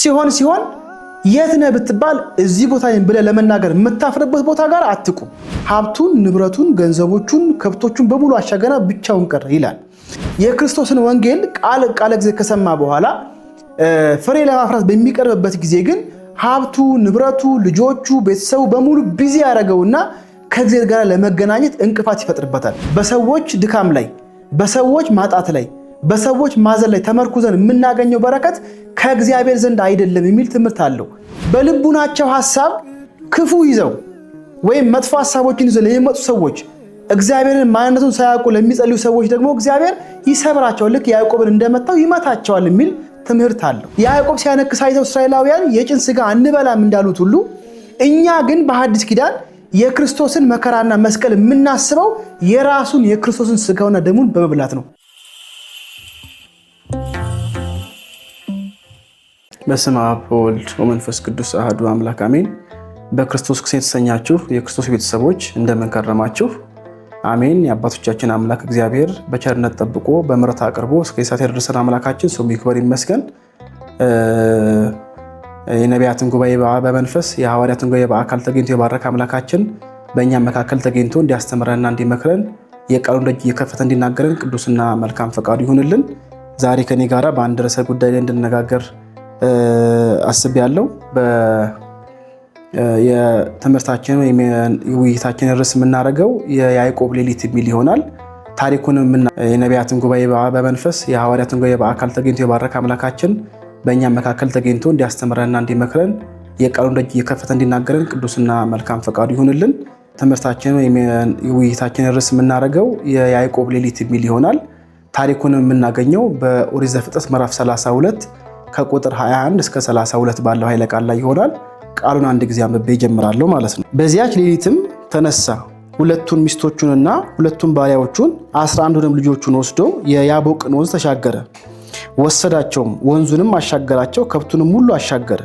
ሲሆን የት ነህ ብትባል እዚህ ቦታ ነኝ ብለህ ለመናገር የምታፍርበት ቦታ ጋር አትቁም። ሀብቱን፣ ንብረቱን፣ ገንዘቦቹን፣ ከብቶቹን በሙሉ አሻገረ ብቻውን ቀረ ይላል። የክርስቶስን ወንጌል ቃል ጊዜ ከሰማ በኋላ ፍሬ ለማፍራት በሚቀርብበት ጊዜ ግን ሀብቱ፣ ንብረቱ፣ ልጆቹ፣ ቤተሰቡ በሙሉ ቢዚ ያደረገውና ከእግዚአብሔር ጋር ለመገናኘት እንቅፋት ይፈጥርበታል። በሰዎች ድካም ላይ፣ በሰዎች ማጣት ላይ፣ በሰዎች ማዘን ላይ ተመርኩዘን የምናገኘው በረከት ከእግዚአብሔር ዘንድ አይደለም የሚል ትምህርት አለው። በልቡናቸው ሐሳብ ክፉ ይዘው ወይም መጥፎ ሐሳቦችን ይዘው ለሚመጡ ሰዎች እግዚአብሔርን ማንነቱን ሳያውቁ ለሚጸልዩ ሰዎች ደግሞ እግዚአብሔር ይሰብራቸዋል፣ ልክ ያዕቆብን እንደመታው ይመታቸዋል የሚል ትምህርት አለው። ያዕቆብ ሲያነክስ አይተው እስራኤላውያን የጭን ስጋ አንበላም እንዳሉት ሁሉ እኛ ግን በሐዲስ ኪዳን የክርስቶስን መከራና መስቀል የምናስበው የራሱን የክርስቶስን ስጋውና ደሙን በመብላት ነው። በስመ አብ ወወልድ ወመንፈስ ቅዱስ አሐዱ አምላክ አሜን። በክርስቶስ የተሰኛችሁ የክርስቶስ ቤተሰቦች እንደምን ከረማችሁ? አሜን። የአባቶቻችን አምላክ እግዚአብሔር በቸርነት ጠብቆ በምሕረት አቅርቦ እስከ ሰዓት ያደረሰን አምላካችን ስሙ ይክበር ይመስገን። የነቢያትን ጉባኤ በመንፈስ የሐዋርያትን ጉባኤ በአካል ተገኝቶ የባረከ አምላካችን በእኛም መካከል ተገኝቶ እንዲያስተምረንና እንዲመክረን የቃሉን ደጅ እየከፈተ እንዲናገረን ቅዱስና መልካም ፈቃዱ ይሁንልን። ዛሬ ከኔ ጋራ በአንድ ርዕሰ ጉዳይ ላይ እንድንነጋገር አስቤያለሁ። የትምህርታችን ወይም የውይይታችን ርዕስ የምናደርገው የያዕቆብ ሌሊት የሚል ይሆናል። ታሪኩንም የነቢያትን ጉባኤ በመንፈስ የሐዋርያትን ጉባኤ በአካል ተገኝቶ የባረከ አምላካችን በእኛም መካከል ተገኝቶ እንዲያስተምረንና እንዲመክረን የቃሉን ደጅ እየከፈተ እንዲናገረን ቅዱስና መልካም ፈቃዱ ይሁንልን። ትምህርታችን ወይም የውይይታችን ርዕስ የምናደርገው የያዕቆብ ሌሊት የሚል ይሆናል። ታሪኩንም የምናገኘው በኦሪት ዘፍጥረት ምዕራፍ 32 ከቁጥር 21 እስከ 32 ባለው ኃይለ ቃል ላይ ይሆናል። ቃሉን አንድ ጊዜ አንብቤ እጀምራለሁ ማለት ነው። በዚያች ሌሊትም ተነሳ፣ ሁለቱን ሚስቶቹንና ሁለቱን ባሪያዎቹን 11ዱንም ልጆቹን ወስዶ የያቦቅን ወንዝ ተሻገረ። ወሰዳቸውም፣ ወንዙንም አሻገራቸው፣ ከብቱንም ሁሉ አሻገረ።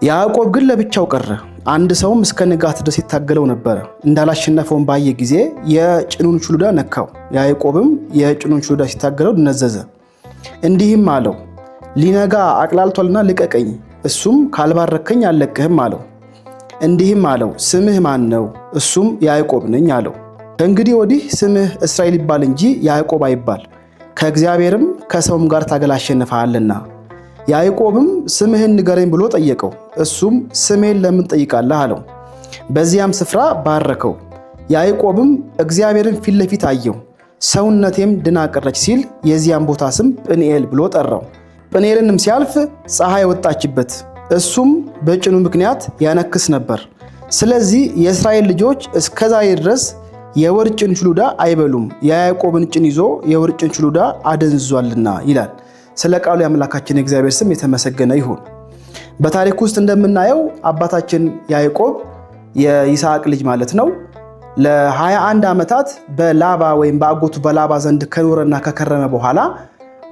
ያዕቆብ ግን ለብቻው ቀረ። አንድ ሰውም እስከ ንጋት ድረስ ይታገለው ነበረ። እንዳላሸነፈውን ባየ ጊዜ የጭኑን ሹሉዳ ነካው። ያዕቆብም የጭኑን ሹሉዳ ሲታገለው ደነዘዘ። እንዲህም አለው፣ ሊነጋ አቅላልቷልና ልቀቀኝ። እሱም ካልባረከኝ አልለቅህም አለው። እንዲህም አለው፣ ስምህ ማን ነው? እሱም ያዕቆብ ነኝ አለው። ከእንግዲህ ወዲህ ስምህ እስራኤል ይባል እንጂ ያዕቆብ አይባል፣ ከእግዚአብሔርም ከሰውም ጋር ታገል አሸንፈሃልና። ያዕቆብም ስምህን ንገረኝ ብሎ ጠየቀው። እሱም ስሜን ለምን ጠይቃለህ አለው። በዚያም ስፍራ ባረከው። ያዕቆብም እግዚአብሔርን ፊት ለፊት አየው፣ ሰውነቴም ድና ቀረች ሲል የዚያም ቦታ ስም ጵኒኤል ብሎ ጠራው። ጵኒኤልንም ሲያልፍ ፀሐይ ወጣችበት፣ እሱም በጭኑ ምክንያት ያነክስ ነበር። ስለዚህ የእስራኤል ልጆች እስከዛሬ ድረስ የወርጭን ሹሉዳ አይበሉም፣ የያዕቆብን ጭን ይዞ የወርጭን ሹሉዳ አደንዝዟልና ይላል። ስለ ቃሉ የአምላካችን የእግዚአብሔር ስም የተመሰገነ ይሁን። በታሪክ ውስጥ እንደምናየው አባታችን ያዕቆብ የይስሐቅ ልጅ ማለት ነው ለ21 ዓመታት በላባ ወይም በአጎቱ በላባ ዘንድ ከኖረና ከከረመ በኋላ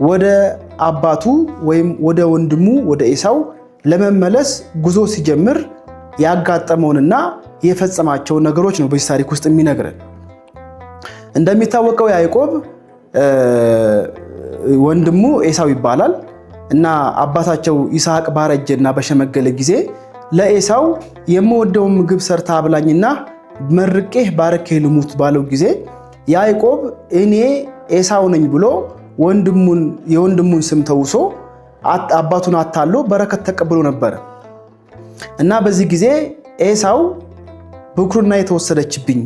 ወደ አባቱ ወይም ወደ ወንድሙ ወደ ኤሳው ለመመለስ ጉዞ ሲጀምር ያጋጠመውንና የፈጸማቸውን ነገሮች ነው በዚህ ታሪክ ውስጥ የሚነግረን። እንደሚታወቀው ያዕቆብ ወንድሙ ኤሳው ይባላል እና አባታቸው ይስሐቅ ባረጀና በሸመገለ ጊዜ ለኤሳው የምወደውን ምግብ ሰርታ አብላኝና መርቄህ ባረኬህ ልሙት ባለው ጊዜ ያዕቆብ እኔ ኤሳው ነኝ ብሎ የወንድሙን ስም ተውሶ አባቱን አታሎ በረከት ተቀብሎ ነበር እና በዚህ ጊዜ ኤሳው ብኩርና የተወሰደችብኝ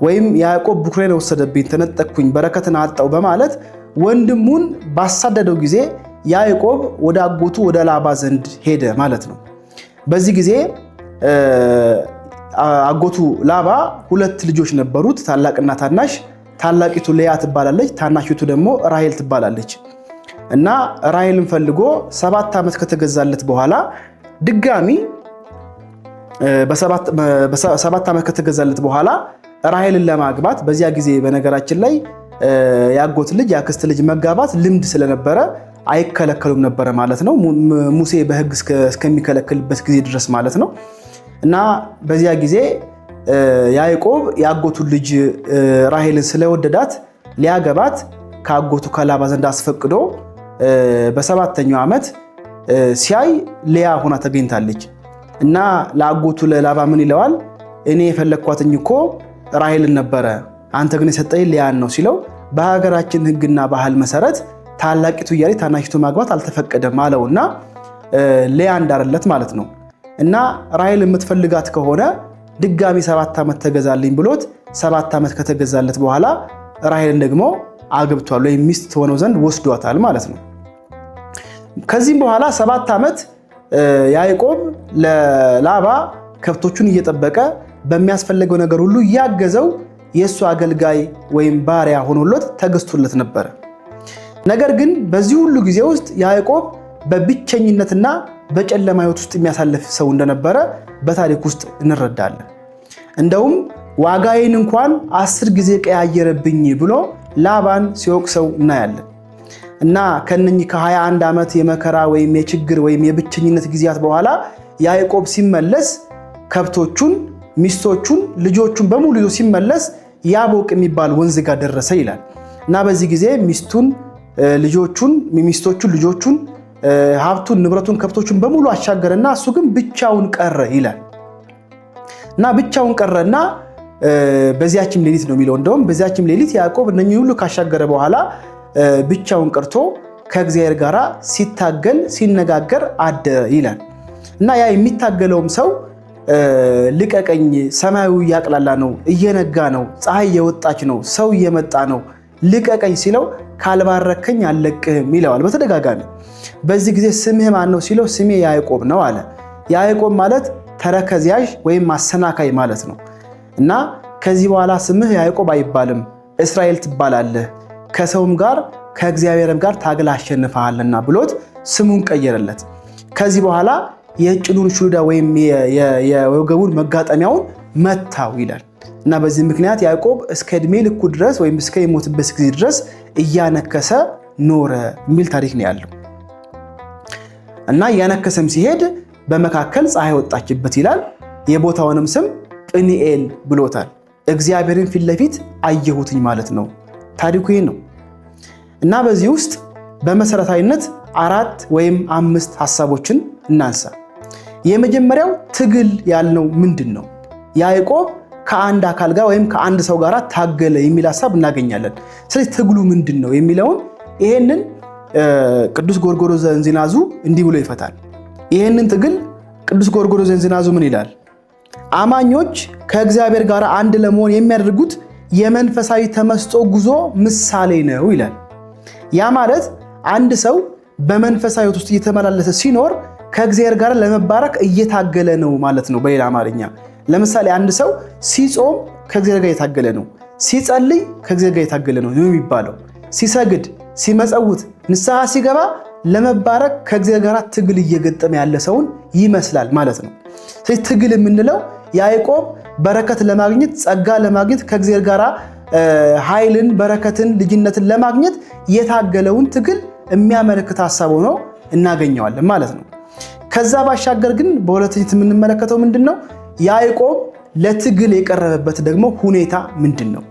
ወይም ያዕቆብ ብኩርና የተወሰደብኝ ተነጠቅኩኝ፣ በረከትን አጣው በማለት ወንድሙን ባሳደደው ጊዜ ያዕቆብ ወደ አጎቱ ወደ ላባ ዘንድ ሄደ ማለት ነው። በዚህ ጊዜ አጎቱ ላባ ሁለት ልጆች ነበሩት፣ ታላቅና ታናሽ። ታላቂቱ ልያ ትባላለች፣ ታናሽቱ ደግሞ ራሔል ትባላለች። እና ራሔልን ፈልጎ 7 ዓመት ከተገዛለት በኋላ ድጋሚ በ7 ዓመት ከተገዛለት በኋላ ራሔልን ለማግባት በዚያ ጊዜ በነገራችን ላይ ያጎት ልጅ ያክስት ልጅ መጋባት ልምድ ስለነበረ አይከለከሉም ነበረ ማለት ነው። ሙሴ በሕግ እስከሚከለክልበት ጊዜ ድረስ ማለት ነው። እና በዚያ ጊዜ ያዕቆብ ያጎቱን ልጅ ራሔልን ስለወደዳት ሊያገባት ከአጎቱ ከላባ ዘንድ አስፈቅዶ በ7ኛው ዓመት ሲያይ ሊያ ሆና ተገኝታለች እና ለአጎቱ ለላባ ምን ይለዋል? እኔ የፈለግኳትኝ እኮ ራሔልን ነበረ፣ አንተ ግን የሰጠኝ ሊያን ነው ሲለው በሀገራችን ሕግና ባህል መሰረት ታላቂቱ እያለች ታናሽቱ ማግባት አልተፈቀደም አለውና ሊያ እንዳረለት ማለት ነው። እና ራሔል የምትፈልጋት ከሆነ ድጋሚ 7 ዓመት ተገዛልኝ ብሎት 7 ዓመት ከተገዛለት በኋላ ራሔልን ደግሞ አግብቷል ወይም ሚስት ሆነው ዘንድ ወስዷታል ማለት ነው። ከዚህም በኋላ 7 ዓመት ያዕቆብ ለላባ ከብቶቹን እየጠበቀ በሚያስፈልገው ነገር ሁሉ እያገዘው የእሱ አገልጋይ ወይም ባሪያ ሆኖለት ተገዝቶለት ነበረ። ነገር ግን በዚህ ሁሉ ጊዜ ውስጥ ያዕቆብ በብቸኝነትና በጨለማ ሕይወት ውስጥ የሚያሳልፍ ሰው እንደነበረ በታሪክ ውስጥ እንረዳለን። እንደውም ዋጋዬን እንኳን 10 ጊዜ ቀያየረብኝ ብሎ ላባን ሲወቅሰው እናያለን። እና ከነኚህ ከ21 ዓመት የመከራ ወይም የችግር ወይም የብቸኝነት ጊዜያት በኋላ ያዕቆብ ሲመለስ ከብቶቹን፣ ሚስቶቹን፣ ልጆቹን በሙሉ ይዞ ሲመለስ ያቦቅ የሚባል ወንዝ ጋር ደረሰ ይላል። እና በዚህ ጊዜ ሚስቶቹን፣ ልጆቹን፣ ሀብቱን፣ ንብረቱን፣ ከብቶቹን በሙሉ አሻገረና እሱ ግን ብቻውን ቀረ ይላል። እና ብቻውን ቀረና በዚያችም ሌሊት ነው የሚለው። እንደውም በዚያችም ሌሊት ያዕቆብ እነኚህ ሁሉ ካሻገረ በኋላ ብቻውን ቀርቶ ከእግዚአብሔር ጋር ሲታገል ሲነጋገር አደረ ይላል። እና ያ የሚታገለውም ሰው ልቀቀኝ፣ ሰማዩ እያቅላላ ነው፣ እየነጋ ነው፣ ፀሐይ እየወጣች ነው፣ ሰው እየመጣ ነው፣ ልቀቀኝ ሲለው ካልባረከኝ አልለቅህም ይለዋል በተደጋጋሚ። በዚህ ጊዜ ስምህ ማን ነው ሲለው ስሜ ያዕቆብ ነው አለ። ያዕቆብ ማለት ተረከዝ ያዥ ወይም አሰናካይ ማለት ነው። እና ከዚህ በኋላ ስምህ ያዕቆብ አይባልም እስራኤል ትባላለህ፣ ከሰውም ጋር ከእግዚአብሔርም ጋር ታግላ አሸንፈሃልና ብሎት ስሙን ቀየረለት። ከዚህ በኋላ የጭኑን ሹሉዳ ወይም የወገቡን መጋጠሚያውን መታው ይላል። እና በዚህ ምክንያት ያዕቆብ እስከ ዕድሜ ልኩ ድረስ ወይም እስከ የሞትበት ጊዜ ድረስ እያነከሰ ኖረ የሚል ታሪክ ነው ያለው። እና እያነከሰም ሲሄድ በመካከል ፀሐይ ወጣችበት ይላል። የቦታውንም ስም ጵኒኤል ብሎታል። እግዚአብሔርን ፊት ለፊት አየሁትኝ ማለት ነው። ታሪኩ ይህ ነው። እና በዚህ ውስጥ በመሰረታዊነት 4 ወይም 5 ሐሳቦችን እናንሳ። የመጀመሪያው ትግል ያልነው ምንድን ነው? ያዕቆብ ከአንድ አካል ጋር ወይም ከአንድ ሰው ጋር ታገለ የሚል ሐሳብ እናገኛለን። ስለዚህ ትግሉ ምንድን ነው የሚለውን ይሄንን ቅዱስ ጎርጎርዮስ ዘእንዚናዙ እንዲህ ብሎ ይፈታል። ይሄንን ትግል ቅዱስ ጎርጎርዮስ ዘእንዚናዙ ምን ይላል? አማኞች ከእግዚአብሔር ጋር አንድ ለመሆን የሚያደርጉት የመንፈሳዊ ተመስጦ ጉዞ ምሳሌ ነው ይላል። ያ ማለት አንድ ሰው በመንፈሳዊ ሕይወት ውስጥ እየተመላለሰ ሲኖር ከእግዚአብሔር ጋር ለመባረክ እየታገለ ነው ማለት ነው። በሌላ አማርኛ ለምሳሌ አንድ ሰው ሲጾም ከእግዚአብሔር ጋር እየታገለ ነው፣ ሲጸልይ ከእግዚአብሔር ጋር እየታገለ ነው የሚባለው። ሲሰግድ፣ ሲመጸውት፣ ንስሐ ሲገባ ለመባረክ ከእግዚአብሔር ጋር ትግል እየገጠመ ያለ ሰውን ይመስላል ማለት ነው። ስለዚህ ትግል የምንለው ያዕቆብ በረከት ለማግኘት ጸጋ ለማግኘት ከእግዚአብሔር ጋር ኃይልን፣ በረከትን፣ ልጅነትን ለማግኘት የታገለውን ትግል የሚያመለክት ሐሳብ ሆኖ እናገኘዋለን ማለት ነው። ከዛ ባሻገር ግን በሁለተኛነት የምንመለከተው ምንድነው? ያዕቆብ ለትግል የቀረበበት ደግሞ ሁኔታ ምንድነው?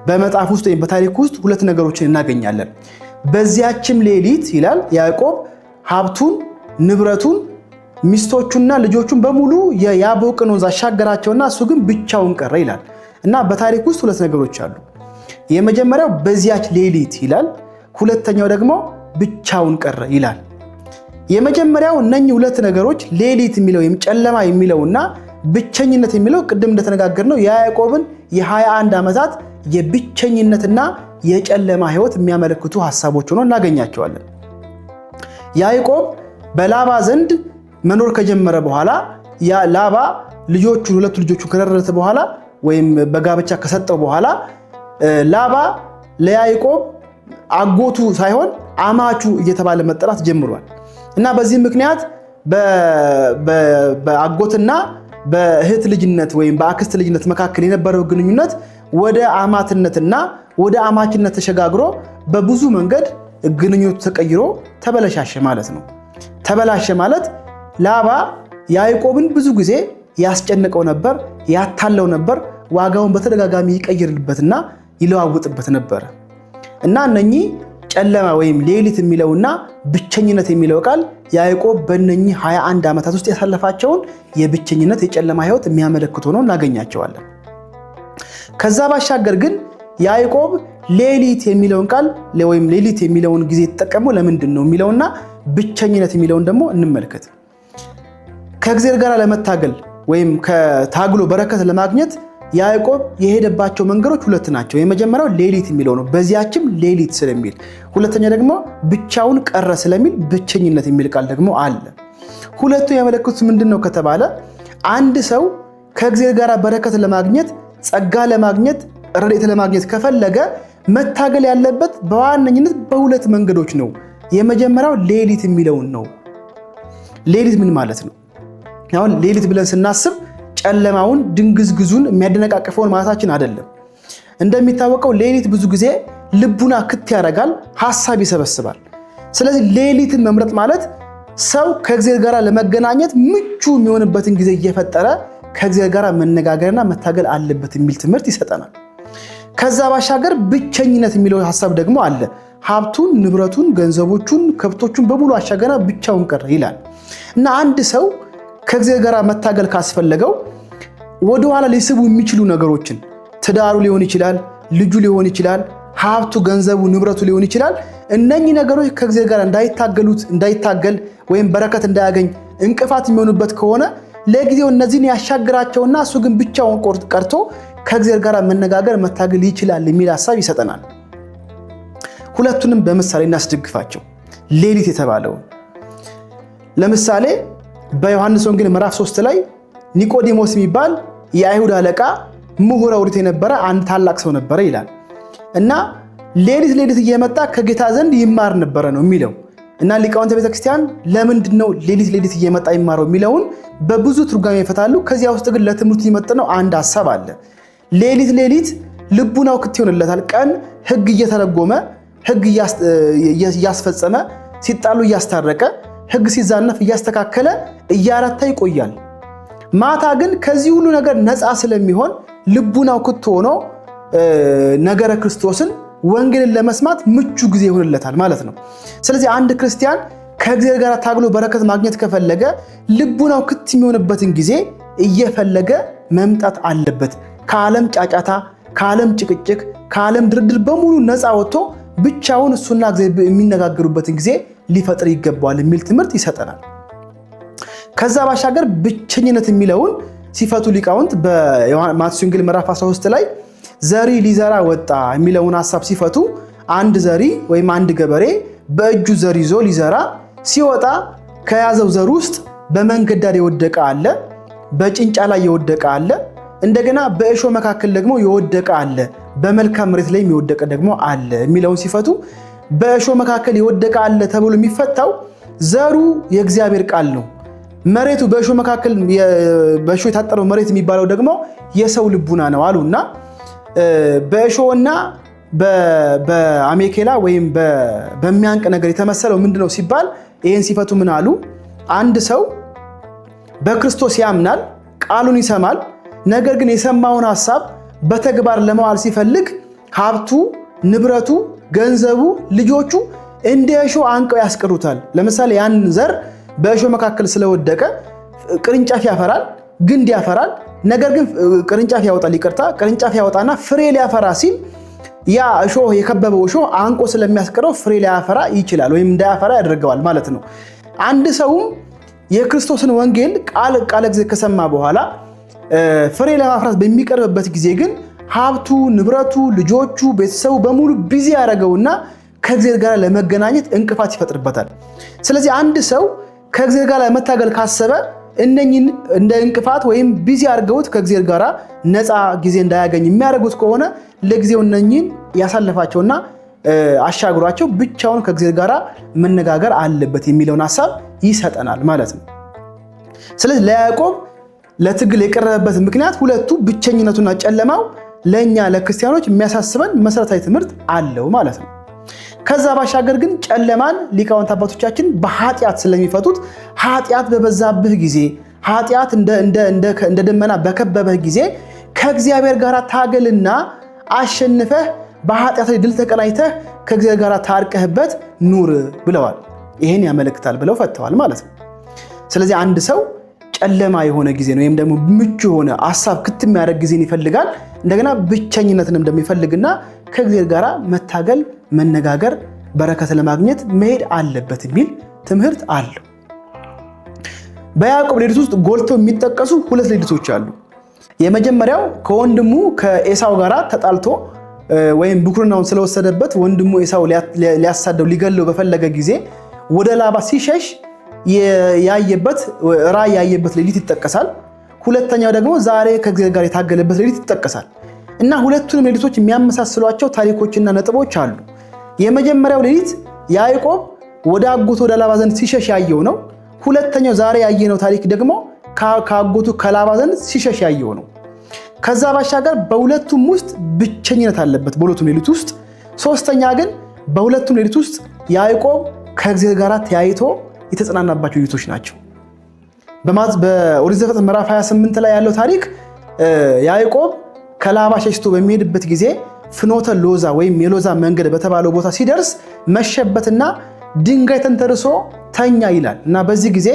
በመጽሐፍ ውስጥ ወይም በታሪክ ውስጥ 2 ነገሮችን እናገኛለን። በዚያችም ሌሊት ይላል ያዕቆብ ሀብቱን፣ ንብረቱን፣ ሚስቶቹና ልጆቹን በሙሉ የያቦቅን ወንዝ አሻገራቸውና እሱ ግን ብቻውን ቀረ ይላል። እና በታሪክ ውስጥ 2 ነገሮች አሉ። የመጀመሪያው በዚያች ሌሊት ይላል፣ ሁለተኛው ደግሞ ብቻውን ቀረ ይላል። የመጀመሪያው እነኚህ 2 ነገሮች ሌሊት የሚለው ወይም ጨለማ የሚለውና ብቸኝነት የሚለው ቅድም እንደተነጋገርነው የያዕቆብን የ21 ዓመታት የብቸኝነትና የጨለማ ሕይወት የሚያመለክቱ ሐሳቦች ሆኖ እናገኛቸዋለን። ያዕቆብ በላባ ዘንድ መኖር ከጀመረ በኋላ ላባ ልጆቹን 2 ልጆቹን ከደረተ በኋላ ወይም በጋብቻ ከሰጠው በኋላ ላባ ለያዕቆብ አጎቱ ሳይሆን አማቹ እየተባለ መጠራት ጀምሯል። እና በዚህ ምክንያት በአጎትና በእህት ልጅነት ወይም በአክስት ልጅነት መካከል የነበረው ግንኙነት ወደ አማትነትና ወደ አማችነት ተሸጋግሮ በብዙ መንገድ ግንኙነቱ ተቀይሮ ተበላሸ ማለት ነው። ተበላሸ ማለት ላባ ያዕቆብን ብዙ ጊዜ ያስጨንቀው ነበር፣ ያታለው ነበር፣ ዋጋውን በተደጋጋሚ ይቀይርበትና ይለዋውጥበት ነበር። እና እነኚህ ጨለማ ወይም ሌሊት የሚለውና ብቸኝነት የሚለው ቃል ያዕቆብ በእነኚህ 21 ዓመታት ውስጥ ያሳለፋቸውን የብቸኝነት የጨለማ ህይወት የሚያመለክቱ ሆነው እናገኛቸዋለን። ከዛ ባሻገር ግን ያዕቆብ ሌሊት የሚለውን ቃል ወይም ሌሊት የሚለውን ጊዜ የተጠቀመው ለምንድን ነው የሚለውና ብቸኝነት የሚለውን ደግሞ እንመልከት። ከእግዚአብሔር ጋር ለመታገል ወይም ከታግሎ በረከት ለማግኘት ያዕቆብ የሄደባቸው መንገዶች ሁለት ናቸው። የመጀመሪያው ሌሊት የሚለው ነው፣ በዚያችም ሌሊት ስለሚል፣ ሁለተኛ ደግሞ ብቻውን ቀረ ስለሚል ብቸኝነት የሚል ቃል ደግሞ አለ። ሁለቱ ያመለክቱት ምንድን ነው ከተባለ አንድ ሰው ከእግዚአብሔር ጋር በረከት ለማግኘት ጸጋ ለማግኘት ረድኤት ለማግኘት ከፈለገ መታገል ያለበት በዋነኝነት በሁለት መንገዶች ነው። የመጀመሪያው ሌሊት የሚለውን ነው። ሌሊት ምን ማለት ነው? አሁን ሌሊት ብለን ስናስብ ጨለማውን ድንግዝግዙን የሚያደነቃቅፈውን ማለታችን አይደለም። እንደሚታወቀው ሌሊት ብዙ ጊዜ ልቡና ክት ያደርጋል፣ ሐሳብ ይሰበስባል። ስለዚህ ሌሊትን መምረጥ ማለት ሰው ከእግዚአብሔር ጋር ለመገናኘት ምቹ የሚሆንበትን ጊዜ እየፈጠረ ከእግዚአብሔር ጋር መነጋገርና መታገል አለበት የሚል ትምህርት ይሰጠናል። ከዛ ባሻገር ብቸኝነት የሚለው ሐሳብ ደግሞ አለ። ሀብቱን፣ ንብረቱን፣ ገንዘቦቹን፣ ከብቶቹን በሙሉ አሻገና ብቻውን ቀረ ይላል እና አንድ ሰው ከእግዚአብሔር ጋር መታገል ካስፈለገው ወደኋላ ሊስቡ የሚችሉ ነገሮችን ትዳሩ ሊሆን ይችላል፣ ልጁ ሊሆን ይችላል፣ ሀብቱ፣ ገንዘቡ፣ ንብረቱ ሊሆን ይችላል። እነኚህ ነገሮች ከእግዚአብሔር ጋር እንዳይታገል ወይም በረከት እንዳያገኝ እንቅፋት የሚሆኑበት ከሆነ ለጊዜው እነዚህን ያሻግራቸውና እሱ ግን ብቻውን ቀርቶ ከእግዚአብሔር ጋር መነጋገር መታገል ይችላል የሚል ሐሳብ ይሰጠናል። ሁለቱንም በምሳሌ እናስደግፋቸው። ሌሊት የተባለውን ለምሳሌ በዮሐንስ ወንጌል ምዕራፍ 3 ላይ ኒቆዲሞስ የሚባል የአይሁድ አለቃ ምሁረ ኦሪት የነበረ አንድ ታላቅ ሰው ነበረ ይላል እና ሌሊት እየመጣ ከጌታ ዘንድ ይማር ነበረ ነው የሚለው እና ሊቃውንተ ቤተክርስቲያን ለምንድን ነው ሌሊት እየመጣ ይማረው የሚለውን በብዙ ትርጓሜ ይፈታሉ። ከዚያ ውስጥ ግን ለትምህርቱ የመጠነው አንድ ሐሳብ አለ። ሌሊት ልቡናው ክት ይሆንለታል። ቀን ሕግ እየተረጎመ ሕግ እያስፈጸመ ሲጣሉ እያስታረቀ ሕግ ሲዛነፍ እያስተካከለ እያረታ ይቆያል። ማታ ግን ከዚህ ሁሉ ነገር ነፃ ስለሚሆን ልቡናው ክት ሆኖ ነገረ ክርስቶስን ወንጌልን ለመስማት ምቹ ጊዜ ይሆንለታል ማለት ነው። ስለዚህ አንድ ክርስቲያን ከእግዚአብሔር ጋር ታግሎ በረከት ማግኘት ከፈለገ ልቡናው ክት የሚሆንበትን ጊዜ እየፈለገ መምጣት አለበት። ከዓለም ጫጫታ፣ ከዓለም ጭቅጭቅ፣ ከዓለም ድርድር በሙሉ ነፃ ወጥቶ ብቻውን እሱና እግዚአብሔር የሚነጋገሩበትን ጊዜ ሊፈጥር ይገባዋል የሚል ትምህርት ይሰጠናል። ከዛ ባሻገር ብቸኝነት የሚለውን ሲፈቱ ሊቃውንት በማቴዎስ ወንጌል ምዕራፍ 13 ላይ ዘሪ ሊዘራ ወጣ የሚለውን ሐሳብ ሲፈቱ አንድ ዘሪ ወይም አንድ ገበሬ በእጁ ዘር ይዞ ሊዘራ ሲወጣ ከያዘው ዘር ውስጥ በመንገድ ዳር የወደቀ አለ፣ በጭንጫ ላይ የወደቀ አለ፣ እንደገና በእሾህ መካከል ደግሞ የወደቀ አለ፣ በመልካም መሬት ላይ የወደቀ ደግሞ አለ የሚለውን ሲፈቱ በእሾህ መካከል የወደቀ አለ ተብሎ የሚፈታው ዘሩ የእግዚአብሔር ቃል ነው። መሬቱ በእሾህ መካከል በእሾህ የታጠረው መሬት የሚባለው ደግሞ የሰው ልቡና ነው አሉና በእሾህና በአሜኬላ ወይም በሚያንቅ ነገር የተመሰለው ምንድነው ሲባል ይሄን ሲፈቱ ምን አሉ? አንድ ሰው በክርስቶስ ያምናል፣ ቃሉን ይሰማል። ነገር ግን የሰማውን ሐሳብ በተግባር ለማዋል ሲፈልግ ሀብቱ፣ ንብረቱ፣ ገንዘቡ፣ ልጆቹ እንደ እሾህ አንቀው ያስቀሩታል። ለምሳሌ ያን ዘር በእሾህ መካከል ስለወደቀ ቅርንጫፍ ያፈራል፣ ግንድ ያፈራል። ነገር ግን ቅርንጫፍ ያወጣና ፍሬ ሊያፈራ ሲል ያ እሾህ የከበበው እሾህ አንቆ ስለሚያስቀረው ፍሬ ሊያፈራ ይችላል ወይም እንዳያፈራ ያደርገዋል ማለት ነው። አንድ ሰውም የክርስቶስን ወንጌል ቃል ጊዜ ከሰማ በኋላ ፍሬ ለማፍራት በሚቀርብበት ጊዜ ግን ሀብቱ፣ ንብረቱ፣ ልጆቹ፣ ቤተሰቡ በሙሉ ቢዚ ያደረገውና ከእግዚአብሔር ጋር ለመገናኘት እንቅፋት ይፈጥርበታል። ስለዚህ አንድ ሰው ከእግዚአብሔር ጋር ለመታገል ካሰበ እነኝን እንደ እንቅፋት ወይም ቢዚ አድርገውት ከእግዚአብሔር ጋር ነፃ ጊዜ እንዳያገኝ የሚያደርጉት ከሆነ ለጊዜው እነኝን ያሳለፋቸውና አሻግሯቸው ብቻውን ከእግዚአብሔር ጋር መነጋገር አለበት የሚለውን ሐሳብ ይሰጠናል ማለት ነው። ስለዚህ ለያዕቆብ ለትግል የቀረበበት ምክንያት ሁለቱ ብቸኝነቱና ጨለማው ለኛ ለክርስቲያኖች የሚያሳስበን መሰረታዊ ትምህርት አለው ማለት ነው። ከዛ ባሻገር ግን ጨለማን ሊቃውንት አባቶቻችን በኃጢአት ስለሚፈቱት ኃጢአት በበዛብህ ጊዜ፣ ኃጢአት እንደ ደመና በከበበህ ጊዜ ከእግዚአብሔር ጋር ታገልና አሸንፈህ በኃጢአት ላይ ድል ተቀናይተህ ከእግዚአብሔር ጋር ታርቀህበት ኑር ብለዋል። ይሄን ያመለክታል ብለው ፈተዋል ማለት ነው። ስለዚህ አንድ ሰው ጨለማ የሆነ ጊዜ ነው ወይም ደግሞ ምቹ የሆነ ሐሳብ ክትም ያደርግ ጊዜን ይፈልጋል። እንደገና ብቸኝነትንም እንደሚፈልግና ከእግዚአብሔር ጋር መታገል፣ መነጋገር፣ በረከት ለማግኘት መሄድ አለበት የሚል ትምህርት አለው። በያዕቆብ ሌሊት ውስጥ ጎልተው የሚጠቀሱ 2 ሌሊቶች አሉ። የመጀመሪያው ከወንድሙ ከኤሳው ጋር ተጣልቶ ወይም ብኩርናውን ስለወሰደበት ወንድሙ ኤሳው ሊያሳደው ሊገለው በፈለገ ጊዜ ወደ ላባ ሲሸሽ ያየበት ራእይ ያየበት ሌሊት ይጠቀሳል። ሁለተኛው ደግሞ ዛሬ ከእግዚአብሔር ጋር የታገለበት ሌሊት ይጠቀሳል። እና ሁለቱንም ሌሊቶች የሚያመሳስሏቸው ታሪኮችና ነጥቦች አሉ። የመጀመሪያው ሌሊት ያዕቆብ ወደ አጎቱ ወደ ላባ ዘንድ ሲሸሽ ያየው ነው። ሁለተኛው ዛሬ ያየነው ታሪክ ደግሞ ከአጎቱ ከላባ ዘንድ ሲሸሽ ያየው ነው። ከዛ ባሻገር በሁለቱም ውስጥ ብቸኝነት አለበት በሁለቱም ሌሊት ውስጥ። ሶስተኛ ግን በሁለቱም ሌሊት ውስጥ ያዕቆብ ከእግዚአብሔር ጋር ተያይቶ የተጽናናባቸው ሌሊቶች ናቸው። በኦሪት ዘፍጥረት ምዕራፍ 28 ላይ ያለው ታሪክ ያዕቆብ ከላባ ሸሽቶ በሚሄድበት ጊዜ ፍኖተ ሎዛ ወይም የሎዛ መንገድ በተባለው ቦታ ሲደርስ መሸበትና ድንጋይ ተንተርሶ ተኛ ይላል እና በዚህ ጊዜ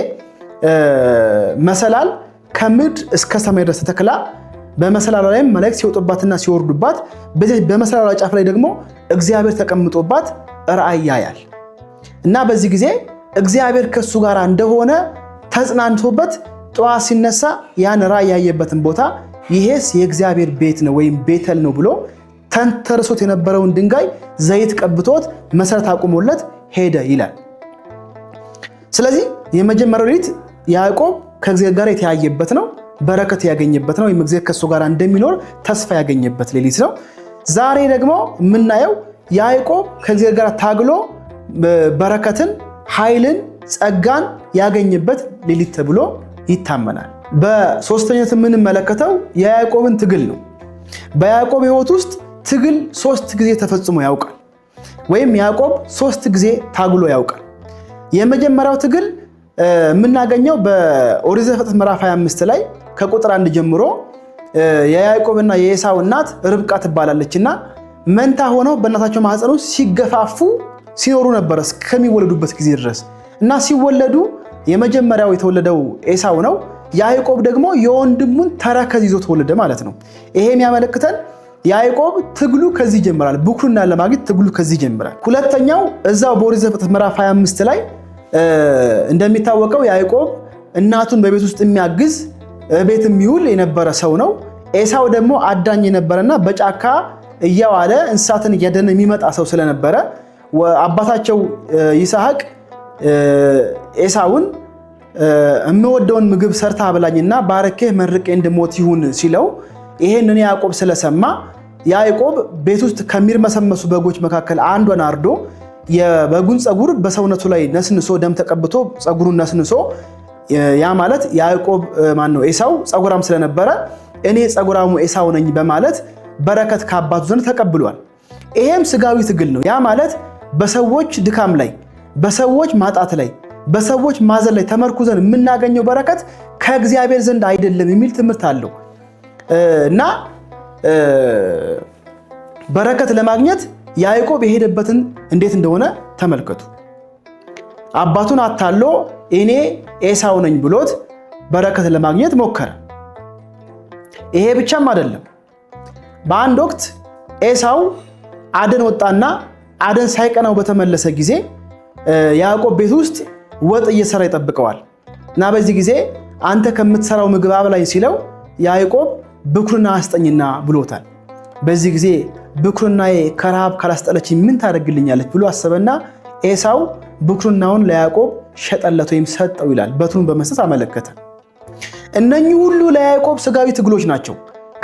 መሰላል ከምድር እስከ ሰማይ ድረስ ተተክላ በመሰላሏ ላይም መላእክት ሲወጡባትና ሲወርዱባት በመሰላሏ ጫፍ ላይ ደግሞ እግዚአብሔር ተቀምጦባት ራእይ ያያል እና በዚህ ጊዜ እግዚአብሔር ከሱ ጋር እንደሆነ ተጽናንቶበት ጠዋት ሲነሳ ያን ራእይ ያየበትን ቦታ ይሄስ የእግዚአብሔር ቤት ነው ወይም ቤተል ነው ብሎ ተንተርሶት የነበረውን ድንጋይ ዘይት ቀብቶት መሰረት አቁሞለት ሄደ ይላል። ስለዚህ የመጀመሪያው ሌሊት ያዕቆብ ከእግዚአብሔር ጋር የተያየበት ነው፣ በረከት ያገኘበት ነው፣ እግዚአብሔር ከሱ ጋር እንደሚኖር ተስፋ ያገኘበት ሌሊት ነው። ዛሬ ደግሞ የምናየው ያዕቆብ ከእግዚአብሔር ጋር ታግሎ በረከትን፣ ኃይልን፣ ጸጋን ያገኘበት ሌሊት ተብሎ ይታመናል። በሶስተኛው የምንመለከተው የያዕቆብን ትግል ነው። በያዕቆብ ሕይወት ውስጥ ትግል 3 ጊዜ ተፈጽሞ ያውቃል፣ ወይም ያዕቆብ 3 ጊዜ ታግሎ ያውቃል። የመጀመሪያው ትግል የምናገኘው በኦሪት ዘፍጥረት ምዕራፍ 25 ላይ ከቁጥር 1 ጀምሮ የያዕቆብና የኤሳው እናት ርብቃ ትባላለችና መንታ ሆነው በእናታቸው ማህፀን ውስጥ ሲገፋፉ ሲኖሩ ነበር እስከሚወለዱበት ጊዜ ድረስ እና ሲወለዱ የመጀመሪያው የተወለደው ኤሳው ነው። ያዕቆብ ደግሞ የወንድሙን ተረከዝ ይዞ ተወለደ ማለት ነው። ይሄ የሚያመለክተን ያዕቆብ ትግሉ ከዚህ ይጀምራል። ብኩርና ለማግኘት ትግሉ ከዚህ ይጀምራል። ሁለተኛው እዛው በኦሪት ዘፍጥረት ምዕራፍ 25 ላይ እንደሚታወቀው ያዕቆብ እናቱን በቤት ውስጥ የሚያግዝ ቤት የሚውል የነበረ ሰው ነው። ኤሳው ደግሞ አዳኝ የነበረና በጫካ እያዋለ እንስሳትን እያደነ የሚመጣ ሰው ስለነበረ አባታቸው ይስሐቅ ኤሳውን የምወደውን ምግብ ሰርታ አብላኝና ባረከህ መርቄ እንድሞት ይሁን ሲለው ይሄንን ያዕቆብ ስለሰማ ያዕቆብ ቤት ውስጥ ከሚርመሰመሱ በጎች መካከል አንዷን አርዶ የበጉን ጸጉር በሰውነቱ ላይ ነስንሶ ደም ተቀብቶ ጸጉሩን ነስንሶ ያ ማለት ያዕቆብ ኤሳው ጸጉራም ስለነበረ እኔ ጸጉራሙ ኤሳው ነኝ በማለት በረከት ከአባቱ ዘንድ ተቀብሏል። ይሄም ስጋዊ ትግል ነው። ያ ማለት በሰዎች ድካም ላይ፣ በሰዎች ማጣት ላይ፣ በሰዎች ማዘን ላይ ተመርኩዘን የምናገኘው በረከት ከእግዚአብሔር ዘንድ አይደለም የሚል ትምህርት አለው እና በረከት ለማግኘት ያዕቆብ የሄደበትን እንዴት እንደሆነ ተመልከቱ። አባቱን አታሎ እኔ ኤሳው ነኝ ብሎት በረከት ለማግኘት ሞከረ። ይሄ ብቻም አይደለም። በአንድ ወቅት ኤሳው አደን ወጣና አደን ሳይቀናው በተመለሰ ጊዜ ያዕቆብ ቤት ውስጥ ወጥ እየሰራ ይጠብቀዋል እና በዚህ ጊዜ አንተ ከምትሰራው ምግብ አብላኝ ሲለው ያዕቆብ ብኩርና አስጠኝና ብሎታል። በዚህ ጊዜ ብኩርናዬ ከረሃብ ካላስጠለች ምን ታደርግልኛለች ብሎ አሰበና ኤሳው ብኩርናውን ለያዕቆብ ሸጠለት ወይም ሰጠው ይላል። በትሩን በመስጠት አመለከተ። እነኚህ ሁሉ ለያዕቆብ ስጋዊ ትግሎች ናቸው።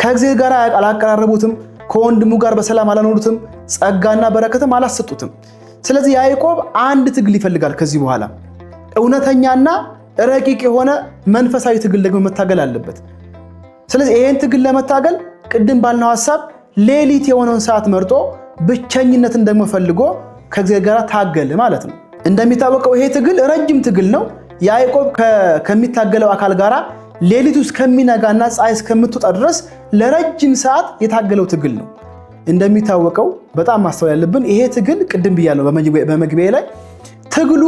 ከእግዚአብሔር ጋር አላቀራረቡትም፣ ከወንድሙ ጋር በሰላም አላኖሩትም፣ ጸጋና በረከትም አላሰጡትም። ስለዚህ ያዕቆብ አንድ ትግል ይፈልጋል። ከዚህ በኋላ እውነተኛና ረቂቅ የሆነ መንፈሳዊ ትግል ደግሞ መታገል አለበት። ስለዚህ ይሄን ትግል ለመታገል ቅድም ባልነው ሐሳብ ሌሊት የሆነውን ሰዓት መርጦ ብቸኝነትን ደግሞ ፈልጎ ከእግዚአብሔር ጋር ታገለ ማለት ነው። እንደሚታወቀው ይሄ ትግል ረጅም ትግል ነው። ያዕቆብ ከሚታገለው አካል ጋር ሌሊቱ እስከሚነጋና ፀሐይ እስከምትወጣ ድረስ ለረጅም ሰዓት የታገለው ትግል ነው። እንደሚታወቀው በጣም ማስተዋል ያለብን ይሄ ትግል ቅድም ብያለሁ በመግቢያ ላይ ትግሉ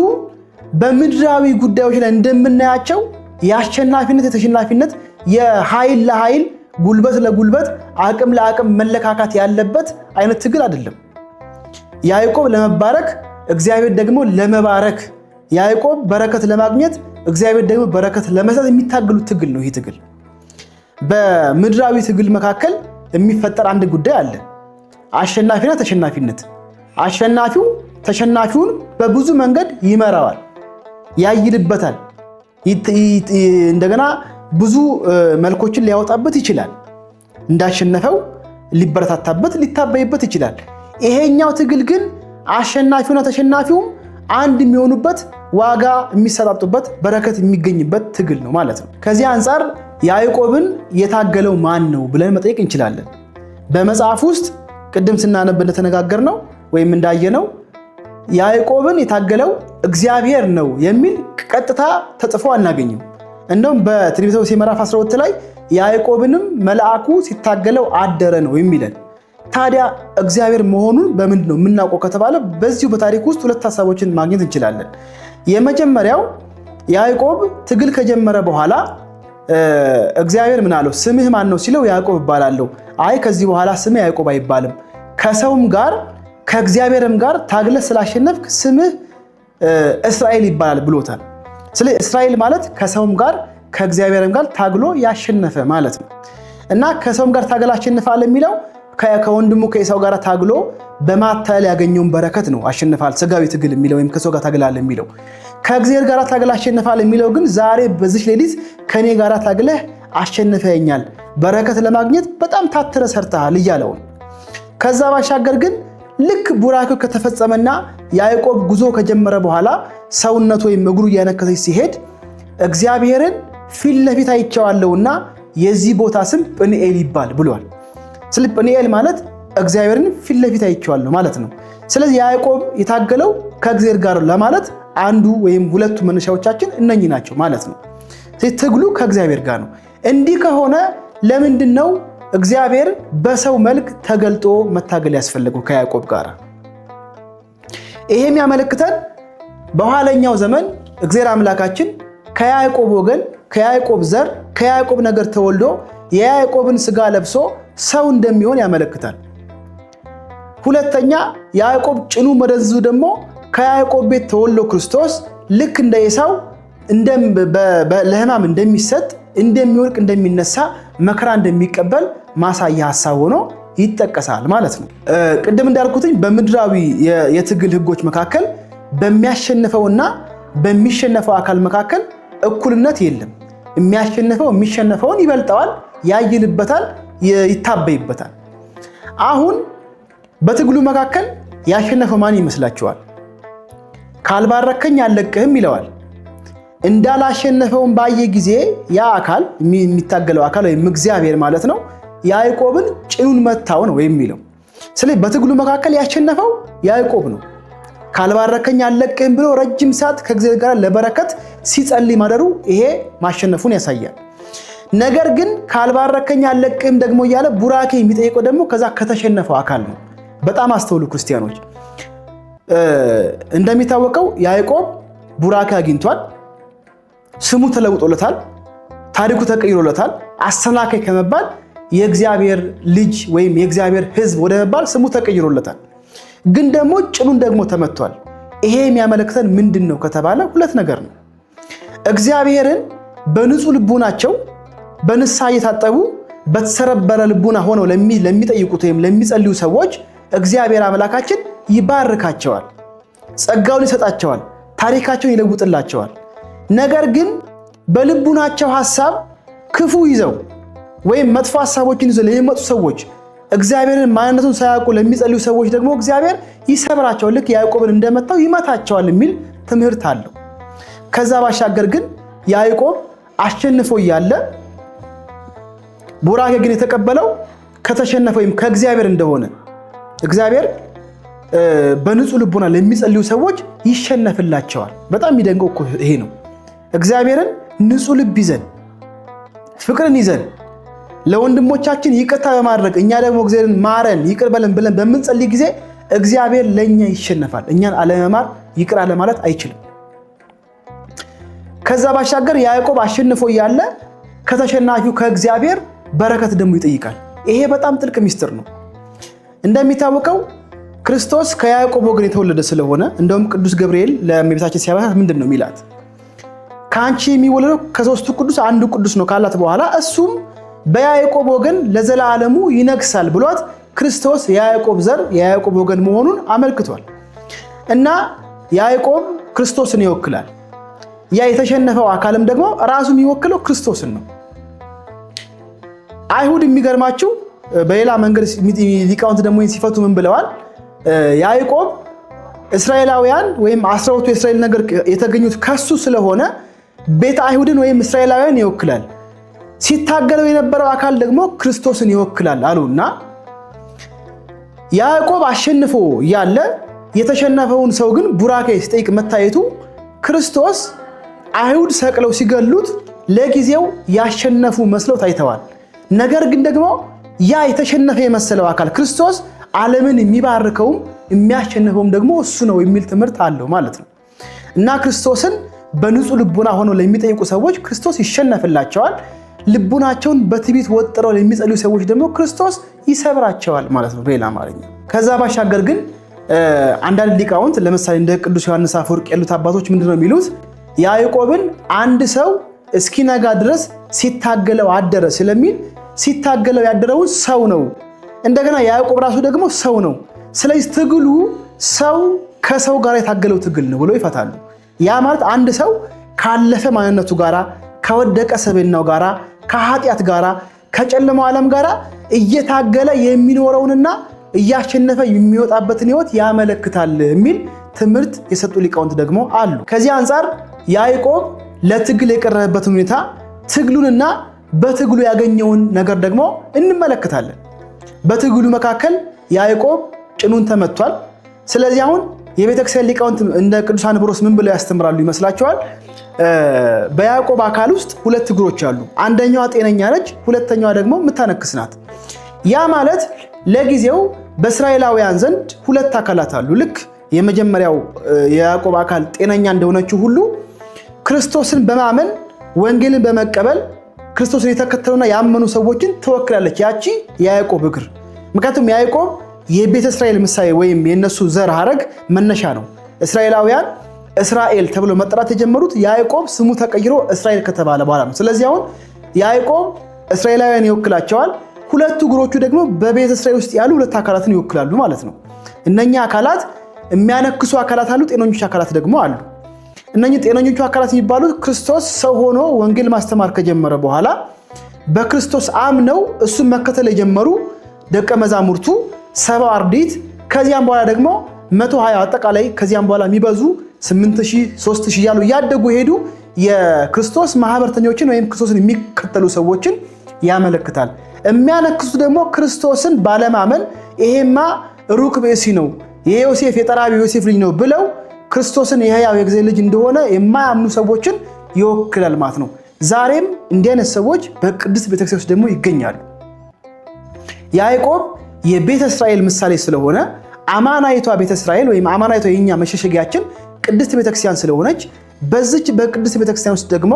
በምድራዊ ጉዳዮች ላይ እንደምናያቸው የአሸናፊነት የተሸናፊነት የኃይል ለኃይል ጉልበት ለጉልበት አቅም ለአቅም መለካካት ያለበት አይነት ትግል አይደለም። ያዕቆብ ለመባረክ እግዚአብሔር ደግሞ ለመባረክ ያዕቆብ በረከት ለማግኘት እግዚአብሔር ደግሞ በረከት ለመስጠት የሚታገሉት ትግል ነው። ይህ ትግል በምድራዊ ትግል መካከል የሚፈጠር አንድ ጉዳይ አለ፣ አሸናፊና ተሸናፊነት። አሸናፊው ተሸናፊውን በብዙ መንገድ ይመራዋል፣ ያይልበታል፣ እንደገና ብዙ መልኮችን ሊያወጣበት ይችላል። እንዳሸነፈው ሊበረታታበት ሊታበይበት ይችላል። ይሄኛው ትግል ግን አሸናፊውና ተሸናፊውም አንድ የሚሆኑበት ዋጋ የሚሰጣጡበት በረከት የሚገኝበት ትግል ነው ማለት ነው። ከዚህ አንጻር ያዕቆብን የታገለው ማን ነው ብለን መጠየቅ እንችላለን። በመጽሐፍ ውስጥ ቅድም ስናነብ እንደተነጋገርነው ወይም እንዳየነው ያዕቆብን የታገለው እግዚአብሔር ነው የሚል ቀጥታ ተጽፎ አናገኝም። እንደውም በትንቢተ ሆሴዕ ምዕራፍ 12 ላይ ያዕቆብንም መልአኩ ሲታገለው አደረ ነው የሚለን። ታዲያ እግዚአብሔር መሆኑን በምንድን ነው የምናውቀው ከተባለ በዚሁ በታሪክ ውስጥ ሁለት ሐሳቦችን ማግኘት እንችላለን። የመጀመሪያው ያዕቆብ ትግል ከጀመረ በኋላ እግዚአብሔር ምን አለው? ስምህ ማን ነው ሲለው ያዕቆብ እባላለሁ። አይ ከዚህ በኋላ ስምህ ያዕቆብ አይባልም፣ ከሰውም ጋር ከእግዚአብሔርም ጋር ታግለህ ስላሸነፍክ ስምህ እስራኤል ይባላል ብሎታል። ስለዚህ እስራኤል ማለት ከሰውም ጋር ከእግዚአብሔርም ጋር ታግሎ ያሸነፈ ማለት ነው እና ከሰውም ጋር ታግሎ አሸንፋል የሚለው ከወንድሙ ከኤሳው ጋር ታግሎ በማታለል ያገኘውን በረከት ነው አሸንፋል ስጋዊ ትግል የሚለው ወይም ከሰው ጋር ታግላል የሚለው። ከእግዚአብሔር ጋር ታግለህ አሸንፋል የሚለው ግን ዛሬ በዚህ ሌሊት ከኔ ጋር ታግለህ አሸንፈኛል፣ በረከት ለማግኘት በጣም ታትረ ሰርተሃል እያለው። ከዛ ባሻገር ግን ልክ ቡራኬው ከተፈጸመና ያዕቆብ ጉዞ ከጀመረ በኋላ ሰውነቱ ወይም እግሩ እያነከሰች ሲሄድ እግዚአብሔርን ፊት ለፊት አይቼዋለሁና የዚህ ቦታ ስም ጵኒኤል ይባል ብሏል። ስለዚህ ጵኒኤል ማለት እግዚአብሔርን ፊት ለፊት አይቼዋለሁ ማለት ነው። ስለዚህ ያዕቆብ የታገለው ከእግዚአብሔር ጋር ለማለት አንዱ ወይም ሁለቱ መነሻዎቻችን እነኚህ ናቸው ማለት ነው። ስለዚህ ትግሉ ከእግዚአብሔር ጋር ነው። እንዲህ ከሆነ ለምንድን ነው እግዚአብሔር በሰው መልክ ተገልጦ መታገል ያስፈልገው ከያዕቆብ ጋር? ይሄም ያመለክተን በኋለኛው ዘመን እግዚአብሔር አምላካችን ከያዕቆብ ወገን ከያዕቆብ ዘር ከያዕቆብ ነገር ተወልዶ የያዕቆብን ስጋ ለብሶ ሰው እንደሚሆን ያመለክታል። ሁለተኛ ያዕቆብ ጭኑ መደንዘዙ ደግሞ ከያዕቆብ ቤት ተወልዶ ክርስቶስ ልክ እንደ ኤሳው ለሕማም እንደሚሰጥ እንደሚወድቅ እንደሚነሳ መከራ እንደሚቀበል ማሳያ ሐሳብ ሆኖ ይጠቀሳል ማለት ነው። ቅድም እንዳልኩትኝ በምድራዊ የትግል ህጎች መካከል በሚያሸንፈውና በሚሸነፈው አካል መካከል እኩልነት የለም። የሚያሸንፈው የሚሸነፈውን ይበልጠዋል፣ ያይልበታል፣ ይታበይበታል። አሁን በትግሉ መካከል ያሸነፈው ማን ይመስላችኋል? ካልባረከኝ አልለቅህም ይለዋል። እንዳላሸነፈውን ባየ ጊዜ ያ አካል የሚታገለው አካል ወይም እግዚአብሔር ማለት ነው ያዕቆብን ጭኑን መታው ነው የሚለው። ስለዚህ በትግሉ መካከል ያሸነፈው ያዕቆብ ነው። ካልባረከኝ አልለቅህም ብሎ ረጅም ሰዓት ከእግዚአብሔር ጋር ለበረከት ሲጸልይ ማደሩ ይሄ ማሸነፉን ያሳያል። ነገር ግን ካልባረከኝ አልለቅህም ደግሞ እያለ ቡራኬ የሚጠይቀው ደግሞ ከዛ ከተሸነፈው አካል ነው። በጣም አስተውሉ ክርስቲያኖች። እንደሚታወቀው ያዕቆብ ቡራኬ አግኝቷል፣ ስሙ ተለውጦለታል፣ ታሪኩ ተቀይሮለታል። አሰናካይ ከመባል የእግዚአብሔር ልጅ ወይም የእግዚአብሔር ሕዝብ ወደ መባል ስሙ ተቀይሮለታል። ግን ደግሞ ጭኑን ደግሞ ተመቷል። ይሄ የሚያመለክተን ምንድን ነው ከተባለ ሁለት ነገር ነው። እግዚአብሔርን በንጹህ ልቡናቸው በንስሐ እየታጠቡ በተሰረበረ ልቡና ሆነው ለሚጠይቁት ወይም ለሚጸልዩ ሰዎች እግዚአብሔር አምላካችን ይባርካቸዋል፣ ጸጋውን ይሰጣቸዋል፣ ታሪካቸውን ይለውጥላቸዋል። ነገር ግን በልቡናቸው ሐሳብ ክፉ ይዘው ወይም መጥፎ ሐሳቦችን ይዘው ለሚመጡ ሰዎች እግዚአብሔርን ማንነቱን ሳያውቁ ለሚጸልዩ ሰዎች ደግሞ እግዚአብሔር ይሰብራቸዋል፣ ልክ ያዕቆብን እንደመታው ይመታቸዋል የሚል ትምህርት አለው። ከዛ ባሻገር ግን ያዕቆብ አሸንፎ እያለ ቡራኬ ግን የተቀበለው ከተሸነፈ ወይም ከእግዚአብሔር እንደሆነ እግዚአብሔር በንጹህ ልቡና ለሚጸልዩ ሰዎች ይሸነፍላቸዋል። በጣም የሚደንቀው እኮ ይሄ ነው። እግዚአብሔርን ንጹህ ልብ ይዘን ፍቅርን ይዘን ለወንድሞቻችን ይቅርታ በማድረግ እኛ ደግሞ እግዚአብሔርን ማረን ይቅር በለን ብለን በምንጸልይ ጊዜ እግዚአብሔር ለኛ ይሸነፋል። እኛን አለመማር ይቅር አለ ማለት አይችልም። ከዛ ባሻገር ያዕቆብ አሸንፎ ያለ ከተሸናፊው ከእግዚአብሔር በረከት ደግሞ ይጠይቃል። ይሄ በጣም ጥልቅ ሚስጥር ነው። እንደሚታወቀው ክርስቶስ ከያዕቆብ ወገን የተወለደ ስለሆነ እንደውም ቅዱስ ገብርኤል ለእመቤታችን ሲያበስራት ምንድነው የሚላት? ከአንቺ የሚወለደው ከሦስቱ ቅዱስ አንዱ ቅዱስ ነው ካላት በኋላ እሱም በያዕቆብ ወገን ለዘላለሙ ይነግሳል ብሏት ክርስቶስ የያዕቆብ ዘር የያዕቆብ ወገን መሆኑን አመልክቷል። እና ያዕቆብ ክርስቶስን ይወክላል። ያ የተሸነፈው አካልም ደግሞ ራሱ የሚወክለው ክርስቶስን ነው። አይሁድ የሚገርማችሁ በሌላ መንገድ ሊቃውንት ደግሞ ሲፈቱ ምን ብለዋል? ያዕቆብ እስራኤላውያን ወይም 12ቱ የእስራኤል ነገር የተገኙት ከሱ ስለሆነ ቤተ አይሁድን ወይም እስራኤላውያን ይወክላል፣ ሲታገለው የነበረው አካል ደግሞ ክርስቶስን ይወክላል አሉና ያዕቆብ አሸንፎ ያለ የተሸነፈውን ሰው ግን ቡራኬ ሲጠይቅ መታየቱ ክርስቶስ አይሁድ ሰቅለው ሲገሉት ለጊዜው ያሸነፉ መስለው ታይተዋል። ነገር ግን ደግሞ ያ የተሸነፈ የመሰለው አካል ክርስቶስ ዓለምን የሚባርከውም የሚያሸንፈውም ደግሞ እሱ ነው የሚል ትምህርት አለው ማለት ነው። እና ክርስቶስን በንጹህ ልቡና ሆነው ለሚጠይቁ ሰዎች ክርስቶስ ይሸነፍላቸዋል። ልቡናቸውን በትዕቢት ወጥረው ለሚጸልዩ ሰዎች ደግሞ ክርስቶስ ይሰብራቸዋል ማለት ነው በሌላ አማርኛ። ከዛ ባሻገር ግን አንዳንድ ሊቃውንት ለምሳሌ እንደ ቅዱስ ዮሐንስ አፈወርቅ ያሉት አባቶች ምንድነው የሚሉት? ያዕቆብን አንድ ሰው እስኪነጋ ድረስ ሲታገለው አደረ ስለሚል ሲታገለው ያደረውን ሰው ነው። እንደገና ያዕቆብ ራሱ ደግሞ ሰው ነው። ስለዚህ ትግሉ ሰው ከሰው ጋር የታገለው ትግል ነው ብሎ ይፈታሉ። ያ ማለት አንድ ሰው ካለፈ ማንነቱ ጋራ ከወደቀ ሰብዕናው ጋራ ከኃጢአት ጋራ ከጨለማው ዓለም ጋራ እየታገለ የሚኖረውንና እያሸነፈ የሚወጣበትን ሕይወት ያመለክታል የሚል ትምህርት የሰጡ ሊቃውንት ደግሞ አሉ። ከዚህ አንጻር ያዕቆብ ለትግል የቀረበበትን ሁኔታ ትግሉንና በትግሉ ያገኘውን ነገር ደግሞ እንመለከታለን። በትግሉ መካከል ያዕቆብ ጭኑን ተመቷል። ስለዚህ አሁን የቤተክርስቲያን ሊቃውንት እንደ ቅዱስ አንብሮስ ምን ብለው ያስተምራሉ ይመስላችኋል? በያዕቆብ አካል ውስጥ ሁለት እግሮች አሉ። አንደኛዋ ጤነኛ ነች፣ ሁለተኛዋ ደግሞ የምታነክስ ናት። ያ ማለት ለጊዜው በእስራኤላውያን ዘንድ ሁለት አካላት አሉ። ልክ የመጀመሪያው የያዕቆብ አካል ጤነኛ እንደሆነችው ሁሉ ክርስቶስን በማመን ወንጌልን በመቀበል ክርስቶስን የተከተሉና ያመኑ ሰዎችን ትወክላለች ያቺ የያዕቆብ እግር። ምክንያቱም ያዕቆብ የቤተ እስራኤል ምሳሌ ወይም የነሱ ዘር ሐረግ መነሻ ነው። እስራኤላውያን እስራኤል ተብሎ መጠራት የጀመሩት ያዕቆብ ስሙ ተቀይሮ እስራኤል ከተባለ በኋላ ነው። ስለዚህ አሁን ያዕቆብ እስራኤላውያን ይወክላቸዋል። ሁለቱ እግሮቹ ደግሞ በቤተ እስራኤል ውስጥ ያሉ ሁለት አካላትን ይወክላሉ ማለት ነው። እነኛ አካላት የሚያነክሱ አካላት አሉ፣ ጤነኞች አካላት ደግሞ አሉ። እነኚህ ጤነኞቹ አካላት የሚባሉት ክርስቶስ ሰው ሆኖ ወንጌል ማስተማር ከጀመረ በኋላ በክርስቶስ አምነው እሱን መከተል የጀመሩ ደቀ መዛሙርቱ 70 አርድእት፣ ከዚያም በኋላ ደግሞ 120 አጠቃላይ ከዚያም በኋላ የሚበዙ 8000 3000 እያሉ እያደጉ ሄዱ የክርስቶስ ማህበርተኞችን ወይም ክርስቶስን የሚከተሉ ሰዎችን ያመለክታል። የሚያነክሱት ደግሞ ክርስቶስን ባለማመን ይሄማ ሩቅ ብእሲ ነው፣ የዮሴፍ የጠራቢ ዮሴፍ ልጅ ነው ብለው ክርስቶስን የሕያው የእግዚአብሔር ልጅ እንደሆነ የማያምኑ ሰዎችን ይወክላል ማለት ነው። ዛሬም እንዲህ አይነት ሰዎች በቅድስት ቤተክርስቲያን ውስጥ ደግሞ ይገኛሉ። ያዕቆብ የቤተ እስራኤል ምሳሌ ስለሆነ አማናይቷ ቤተ እስራኤል ወይም አማናይቷ የኛ መሸሸጊያችን ቅድስት ቤተክርስቲያን ስለሆነች በዚች በቅድስት ቤተክርስቲያን ውስጥ ደግሞ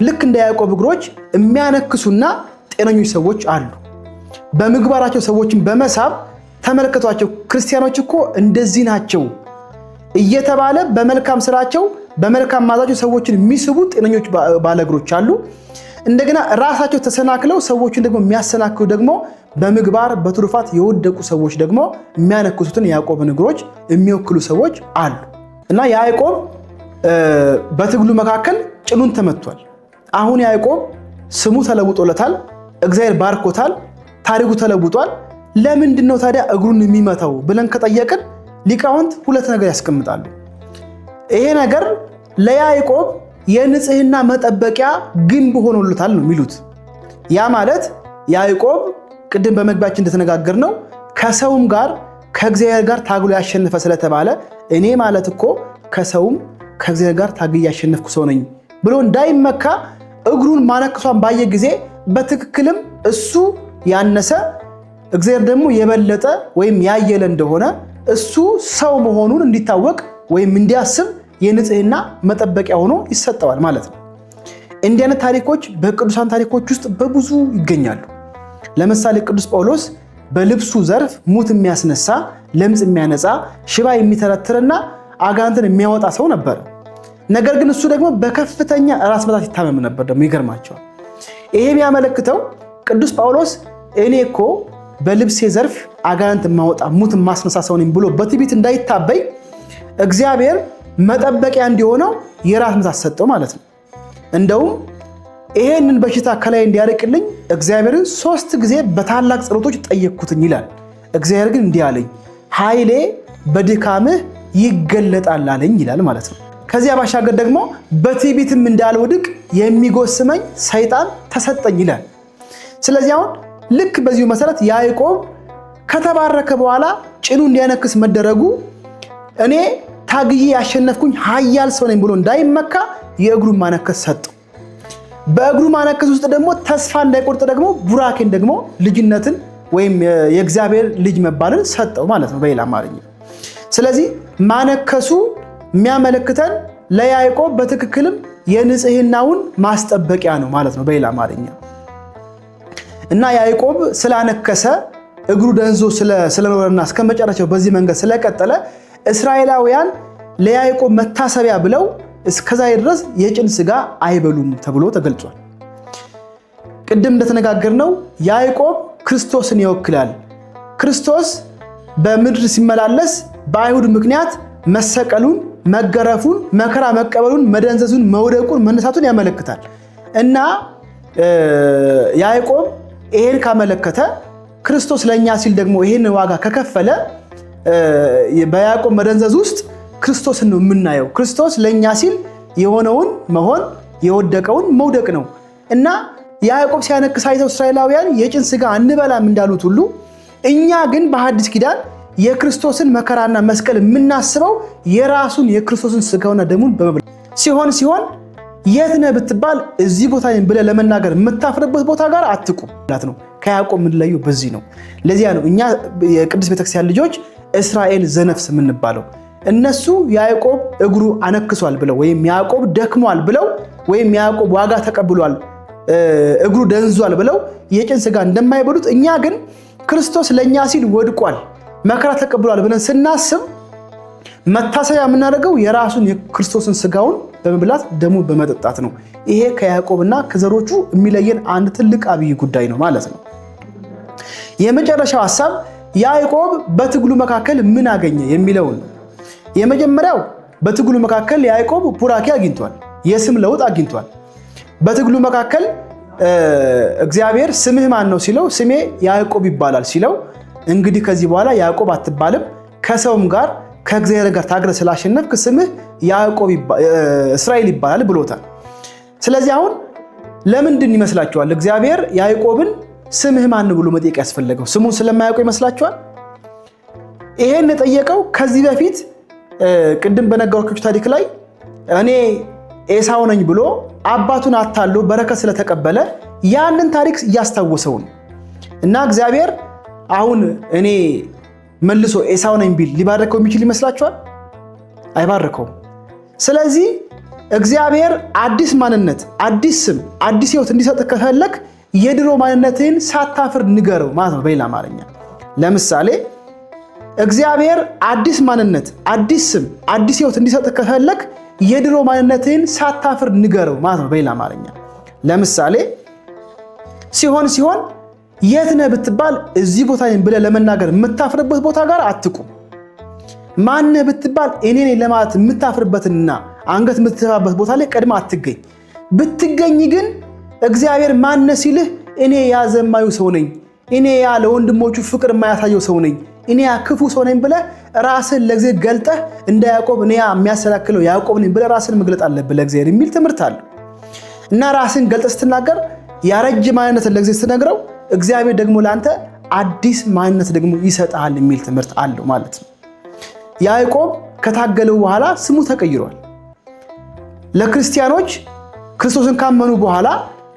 ልክ እንደ ያዕቆብ እግሮች የሚያነክሱና ጤነኞች ሰዎች አሉ። በምግባራቸው ሰዎችን በመሳብ ተመልከቷቸው፣ ክርስቲያኖች እኮ እንደዚህ ናቸው እየተባለ በመልካም ስራቸው በመልካም ማዛቸው ሰዎችን የሚስቡ ጤነኞች ባለእግሮች አሉ። እንደገና ራሳቸው ተሰናክለው ሰዎችን ደግሞ የሚያሰናክሉ ደግሞ በምግባር በትሩፋት የወደቁ ሰዎች ደግሞ የሚያነክሱትን የያዕቆብን እግሮች የሚወክሉ ሰዎች አሉ። እና ያዕቆብ በትግሉ መካከል ጭኑን ተመቷል። አሁን ያዕቆብ ስሙ ተለውጦለታል፣ እግዚአብሔር ባርኮታል፣ ታሪኩ ተለውጧል። ለምንድን ነው ታዲያ እግሩን የሚመታው ብለን ከጠየቅን ሊቃውንት ሁለት ነገር ያስቀምጣሉ። ይሄ ነገር ለያዕቆብ የንጽህና መጠበቂያ ግንብ ሆኖለታል ነው የሚሉት። ያ ማለት ያዕቆብ ቅድም በመግቢያችን እንደተነጋገርነው ከሰውም ጋር ከእግዚአብሔር ጋር ታግሎ ያሸነፈ ስለተባለ እኔ ማለት እኮ ከሰውም ከእግዚአብሔር ጋር ታግዬ ያሸነፍኩ ሰው ነኝ ብሎ እንዳይመካ እግሩን ማነክሷን ባየ ጊዜ በትክክልም እሱ ያነሰ እግዚአብሔር ደግሞ የበለጠ ወይም ያየለ እንደሆነ እሱ ሰው መሆኑን እንዲታወቅ ወይም እንዲያስብ የንጽህና መጠበቂያ ሆኖ ይሰጠዋል ማለት ነው። እንዲህ አይነት ታሪኮች በቅዱሳን ታሪኮች ውስጥ በብዙ ይገኛሉ። ለምሳሌ ቅዱስ ጳውሎስ በልብሱ ዘርፍ ሙት የሚያስነሳ፣ ለምጽ የሚያነጻ፣ ሽባ የሚተረትርና አጋንንትን የሚያወጣ ሰው ነበር። ነገር ግን እሱ ደግሞ በከፍተኛ ራስ ምታት ይታመም ነበር። ደግሞ ይገርማቸዋል። ይሄ የሚያመለክተው ቅዱስ ጳውሎስ እኔ እኮ በልብሴ ዘርፍ አጋንንት ማወጣ ሙት ማስነሳ ሰው ነኝ ብሎ በትዕቢት እንዳይታበይ እግዚአብሔር መጠበቂያ እንዲሆነው የራስ ምታት ሰጠው ማለት ነው። እንደውም ይሄንን በሽታ ከላይ እንዲያርቅልኝ እግዚአብሔርን 3 ጊዜ በታላቅ ጸሎቶች ጠየቅኩትኝ ይላል። እግዚአብሔር ግን እንዲህ አለኝ፣ ኃይሌ በድካምህ ይገለጣል አለኝ ይላል ማለት ነው። ከዚያ ባሻገር ደግሞ በትዕቢትም እንዳልወድቅ የሚጎስመኝ ሰይጣን ተሰጠኝ ይላል። ስለዚህ አሁን ልክ በዚሁ መሰረት ያዕቆብ ከተባረከ በኋላ ጭኑ እንዲያነክስ መደረጉ እኔ ታግዬ ያሸነፍኩኝ ኃያል ሰው ነኝ ብሎ እንዳይመካ የእግሩ ማነከስ ሰጠው። በእግሩ ማነከስ ውስጥ ደግሞ ተስፋ እንዳይቆርጥ ደግሞ ቡራኬን ደግሞ ልጅነትን ወይም የእግዚአብሔር ልጅ መባልን ሰጠው ማለት ነው በሌላ አማርኛ። ስለዚህ ማነከሱ የሚያመለክተን ለያዕቆብ በትክክልም የንጽህናውን ማስጠበቂያ ነው ማለት ነው በሌላ አማርኛ። እና ያዕቆብ ስላነከሰ እግሩ ደንዞ ስለኖረና እስከመጨረሻው በዚህ መንገድ ስለቀጠለ እስራኤላውያን ለያዕቆብ መታሰቢያ ብለው እስከዛሬ ድረስ የጭን ስጋ አይበሉም ተብሎ ተገልጿል። ቅድም እንደተነጋገርነው ያዕቆብ ክርስቶስን ይወክላል። ክርስቶስ በምድር ሲመላለስ በአይሁድ ምክንያት መሰቀሉን፣ መገረፉን፣ መከራ መቀበሉን፣ መደንዘዙን፣ መውደቁን፣ መነሳቱን ያመለክታል እና ያዕቆብ ይሄን ካመለከተ ክርስቶስ ለኛ ሲል ደግሞ ይሄን ዋጋ ከከፈለ በያዕቆብ መደንዘዝ ውስጥ ክርስቶስን ነው የምናየው። ክርስቶስ ለኛ ሲል የሆነውን መሆን የወደቀውን መውደቅ ነው እና ያዕቆብ ሲያነክስ አይተው እስራኤላውያን የጭን ስጋ አንበላም እንዳሉት ሁሉ እኛ ግን በሐዲስ ኪዳን የክርስቶስን መከራና መስቀል የምናስበው የራሱን የክርስቶስን ስጋውና ደሙን በመብላት ሲሆን የት ነህ ብትባል እዚህ ቦታ ነኝ ብለህ ለመናገር የምታፍርበት ቦታ ጋር አትቁም ማለት ነው። ከያዕቆብ የምንለየው በዚህ ነው። ለዚያ ነው እኛ የቅድስት ቤተክርስቲያን ልጆች እስራኤል ዘነፍስ የምንባለው። እነሱ ያዕቆብ እግሩ አነክሷል ብለው ወይም ያዕቆብ ደክሟል ብለው ወይም ያዕቆብ ዋጋ ተቀብሏል እግሩ ደንዟል ብለው የጭን ስጋ እንደማይበሉት እኛ ግን ክርስቶስ ለኛ ሲል ወድቋል መከራ ተቀብሏል ብለን ስናስብ መታሰቢያ የምናደርገው የራሱን የክርስቶስን ስጋውን በመብላት ደሙን በመጠጣት ነው። ይሄ ከያዕቆብና ከዘሮቹ የሚለየን አንድ ትልቅ አብይ ጉዳይ ነው ማለት ነው። የመጨረሻው ሐሳብ ያዕቆብ በትግሉ መካከል ምን አገኘ የሚለውን ነው። የመጀመሪያው በትግሉ መካከል ያዕቆብ ቡራኬ አግኝቷል፣ የስም ለውጥ አግኝቷል። በትግሉ መካከል እግዚአብሔር ስምህ ማን ነው ሲለው ስሜ ያዕቆብ ይባላል ሲለው እንግዲህ ከዚህ በኋላ ያዕቆብ አትባልም ከሰውም ጋር ከእግዚአብሔር ጋር ታግለ ስላሸነፍክ ስምህ ያዕቆብ እስራኤል ይባላል ብሎታል። ስለዚህ አሁን ለምንድን ይመስላችኋል እግዚአብሔር ያዕቆብን ስምህ ማን ብሎ መጠየቅ ያስፈለገው? ስሙን ስለማያውቀው ይመስላችኋል? ይሄን የጠየቀው ከዚህ በፊት ቅድም በነገርኳችሁ ታሪክ ላይ እኔ ኤሳው ነኝ ብሎ አባቱን አታሎ በረከት ስለተቀበለ ያንን ታሪክ እያስታወሰው ነው እና እግዚአብሔር አሁን እኔ መልሶ ኤሳው ነኝ ቢል ሊባርከው የሚችል ይመስላችኋል? አይባርከውም። ስለዚህ እግዚአብሔር አዲስ ማንነት፣ አዲስ ስም፣ አዲስ ሕይወት እንዲሰጥ ከፈለክ የድሮ ማንነትን ሳታፍር ንገረው ማለት ነው በሌላ አማርኛ። ለምሳሌ እግዚአብሔር አዲስ ማንነት፣ አዲስ ስም፣ አዲስ ሕይወት እንዲሰጥ ከፈለክ የድሮ ማንነትን ሳታፍር ንገረው ማለት ነው በሌላ አማርኛ። ለምሳሌ ሲሆን የት ነህ ብትባል እዚህ ቦታ ነኝ ብለህ ለመናገር የምታፍርበት ቦታ ጋር አትቁም። ማን ነህ ብትባል እኔ ነኝ ለማለት የምታፍርበትና አንገት የምትተፋበት ቦታ ላይ ቀድማ አትገኝ። ብትገኝ ግን እግዚአብሔር ማን ነህ ሲልህ እኔ ያ ዘማዩ ሰው ነኝ፣ እኔ ያ ለወንድሞቹ ፍቅር የማያሳየው ሰው ነኝ፣ እኔ ያ ክፉ ሰው ነኝ ብለህ ራስን ለእግዚአብሔር ገልጠህ እንደ ያዕቆብ እኔ የሚያሰናክለው ያዕቆብ ነኝ ብለህ ራስን መግለጥ አለብህ ለእግዚአብሔር የሚል ትምህርት አለ እና ራስን ገልጠህ ስትናገር ያረጀ ማንነትን ለእግዚአብሔር ስትነግረው እግዚአብሔር ደግሞ ለአንተ አዲስ ማንነት ደግሞ ይሰጣል የሚል ትምህርት አለው ማለት ነው። ያዕቆብ ከታገለው በኋላ ስሙ ተቀይሯል። ለክርስቲያኖች ክርስቶስን ካመኑ በኋላ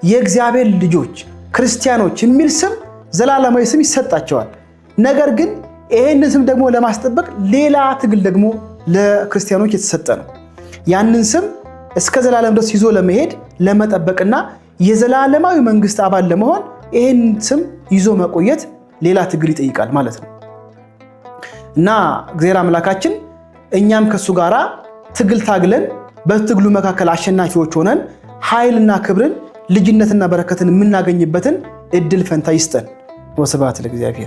የእግዚአብሔር ልጆች ክርስቲያኖች የሚል ስም ዘላለማዊ ስም ይሰጣቸዋል። ነገር ግን ይሄንን ስም ደግሞ ለማስጠበቅ ሌላ ትግል ደግሞ ለክርስቲያኖች የተሰጠ ነው። ያንን ስም እስከ ዘላለም ድረስ ይዞ ለመሄድ ለመጠበቅና የዘላለማዊ መንግስት አባል ለመሆን ይሄን ስም ይዞ መቆየት ሌላ ትግል ይጠይቃል ማለት ነው እና እግዚአብሔር አምላካችን እኛም ከሱ ጋራ ትግል ታግለን በትግሉ መካከል አሸናፊዎች ሆነን ኃይልና ክብርን ልጅነትና በረከትን የምናገኝበትን እድል ፈንታ ይስጠን። ወስብሐት ለእግዚአብሔር።